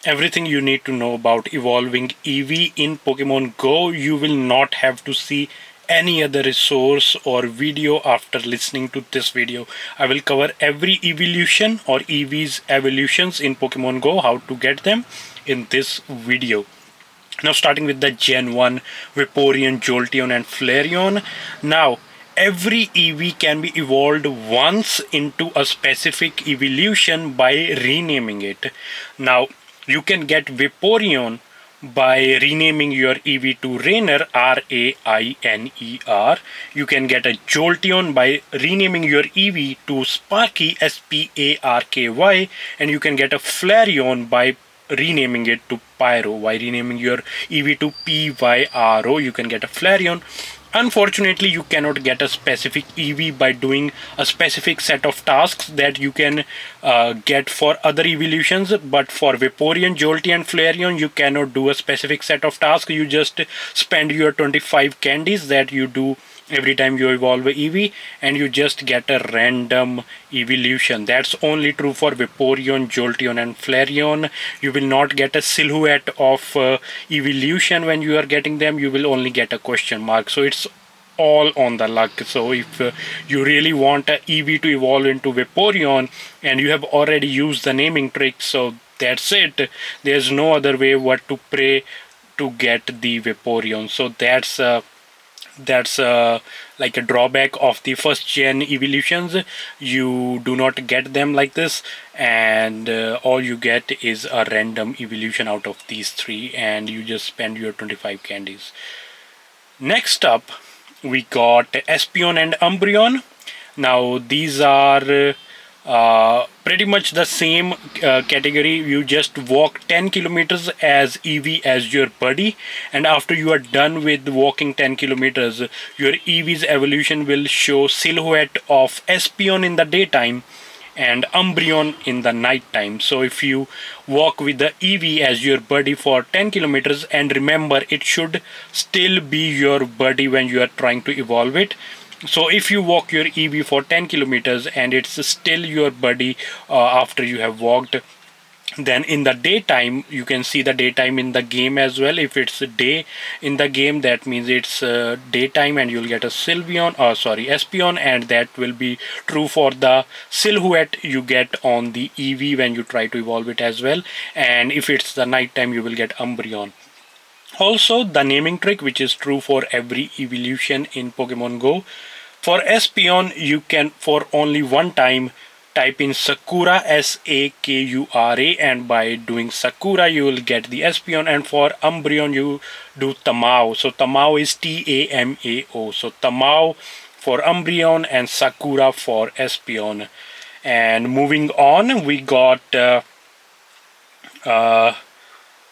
everything you need to know about evolving Eevee in Pokemon Go. You will not have to see any other resource or video after listening to this video. I will cover every evolution or Eevee's evolutions in Pokemon Go, how to get them in this video. Now starting with the Gen 1 Vaporeon, Jolteon and Flareon. Now every Eevee can be evolved once into a specific evolution by renaming it. Now you can get Vaporeon by renaming your Eevee to Rainer, Rainer. You can get a Jolteon by renaming your Eevee to Sparky, Sparky, and you can get a Flareon by renaming it to Pyro. By renaming your Eevee to Pyro, you can get a Flareon. Unfortunately, you cannot get a specific Eevee by doing a specific set of tasks that you can get for other evolutions, but for Vaporeon, Jolteon and Flareon, you cannot do a specific set of tasks. You just spend your 25 candies that you do every time you evolve a Eevee, and you just get a random evolution. That's only true for Vaporeon, Jolteon and Flareon. You will not get a silhouette of evolution when you are getting them. You will only get a question mark. So it's all on the luck. So if you really want a Eevee to evolve into Vaporeon and you have already used the naming trick, so that's it. There's no other way but to pray to get the Vaporeon. So that's like a drawback of the first gen evolutions. You do not get them like this, and all you get is a random evolution out of these three, and you just spend your 25 candies. Next up we got Espeon and Umbreon. Now these are pretty much the same category. You just walk 10 kilometers as Eevee as your buddy, and after you are done with walking 10 kilometers, your Eevee's evolution will show silhouette of Espeon in the daytime and Umbreon in the night time. So if you walk with the Eevee as your buddy for 10 kilometers, and remember it should still be your buddy when you are trying to evolve it. So if you walk your Eevee for 10 kilometers and it's still your buddy after you have walked, then in the daytime you can see the daytime in the game as well. If it's a day in the game, that means it's daytime, and you'll get a Espeon, and that will be true for the silhouette you get on the Eevee when you try to evolve it as well. And if it's the nighttime, you will get Umbreon. Also, the naming trick, which is true for every evolution in Pokemon Go. For Espeon, you can for only one time type in Sakura, Sakura, and by doing Sakura you will get the Espeon. And for Umbreon you do Tamao. So Tamao is Tamao. So Tamao for Umbreon and Sakura for Espeon. And moving on, we got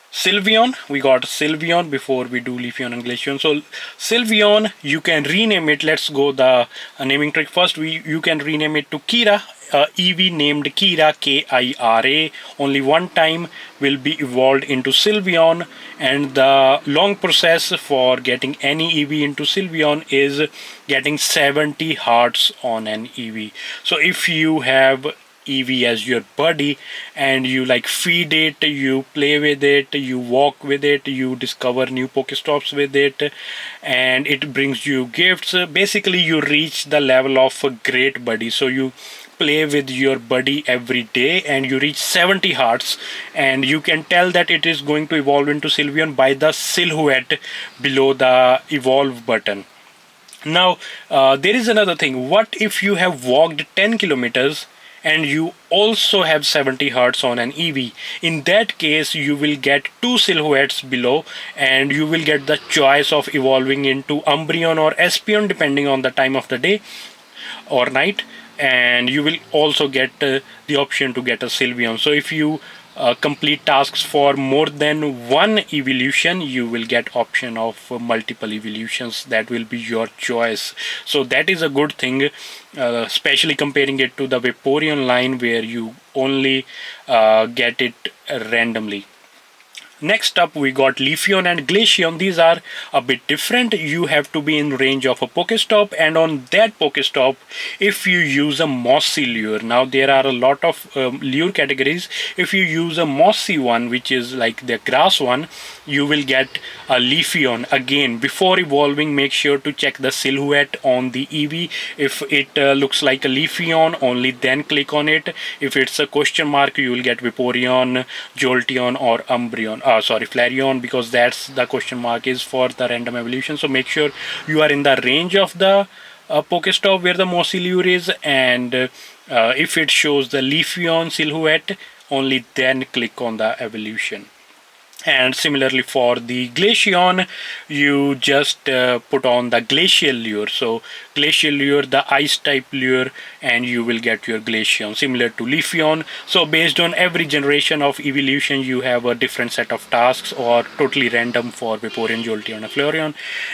Sylveon. We got Sylveon before we do Leafeon and Glaceon. So Sylveon, you can rename it. Let's go the naming trick first. You can rename it to Kira. Eevee named Kira, Kira. Only one time will be evolved into Sylveon, and the long process for getting any Eevee into Sylveon is getting 70 hearts on an Eevee. So if you have Eevee as your buddy and you like feed it, you play with it, you walk with it, you discover new Pokestops with it, and it brings you gifts. Basically you reach the level of a great buddy. So you play with your buddy every day and you reach 70 hearts, and you can tell that it is going to evolve into Sylveon by the silhouette below the evolve button. Now there is another thing. What if you have walked 10 kilometers and you also have 70 hearts on an Eevee? In that case you will get two silhouettes below, and you will get the choice of evolving into Umbreon or Espeon depending on the time of the day or night, and you will also get the option to get a Sylveon. So if you complete tasks for more than one evolution, you will get option of multiple evolutions. That will be your choice. So that is a good thing, especially comparing it to the Vaporeon line where you only get it randomly. Next up, we got Leafeon and Glaceon. These are a bit different. You have to be in range of a Pokestop, and on that Pokestop, if you use a mossy lure, now there are a lot of lure categories. If you use a mossy one, which is like the grass one, you will get a Leafeon. Again, before evolving, make sure to check the silhouette on the Eevee. If it looks like a Leafeon, only then click on it. If it's a question mark, you will get Vaporeon, Jolteon, or Umbreon. Flareon, because that's the question mark is for the random evolution. So make sure you are in the range of the Pokestop where the mossy lure is, and if it shows the Leafeon silhouette, only then click on the evolution. And similarly for the Glaceon, you just put on the glacial lure. So glacial lure, the ice type lure, and you will get your Glaceon, similar to Leafeon. So based on every generation of evolution, you have a different set of tasks, or totally random for Vaporeon, Jolteon, and Flareon.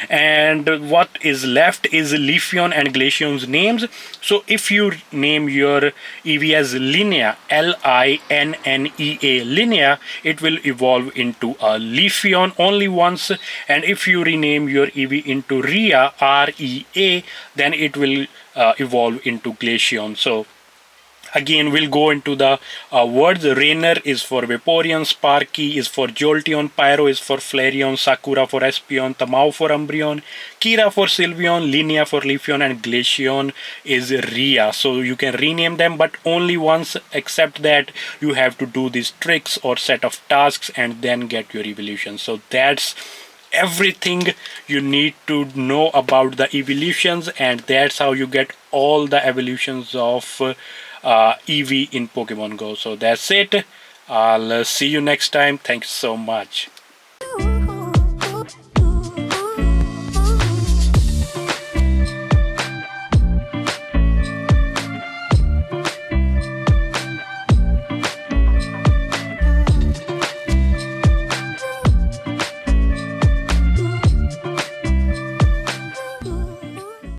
And what is left is Leafeon and Glaceon's names. So if you name your Eevee as Linnea, Linnea, Linnea, it will evolve into a Leafeon only once. And if you rename your Eevee into Rea, Rea, then it will evolve into Glaceon. So again, we'll go into the words. Rainer is for Vaporeon, Sparky is for Jolteon, Pyro is for Flareon, Sakura for Espeon, Tamao for Umbreon, Kira for Sylveon, Linnea for Leafeon, and Glaceon is Ria. So you can rename them, but only once, except that you have to do these tricks or set of tasks and then get your evolution. So that's everything you need to know about the evolutions, and that's how you get all the evolutions of Eevee in Pokemon Go. So that's it. I'll see you next time. Thanks so much.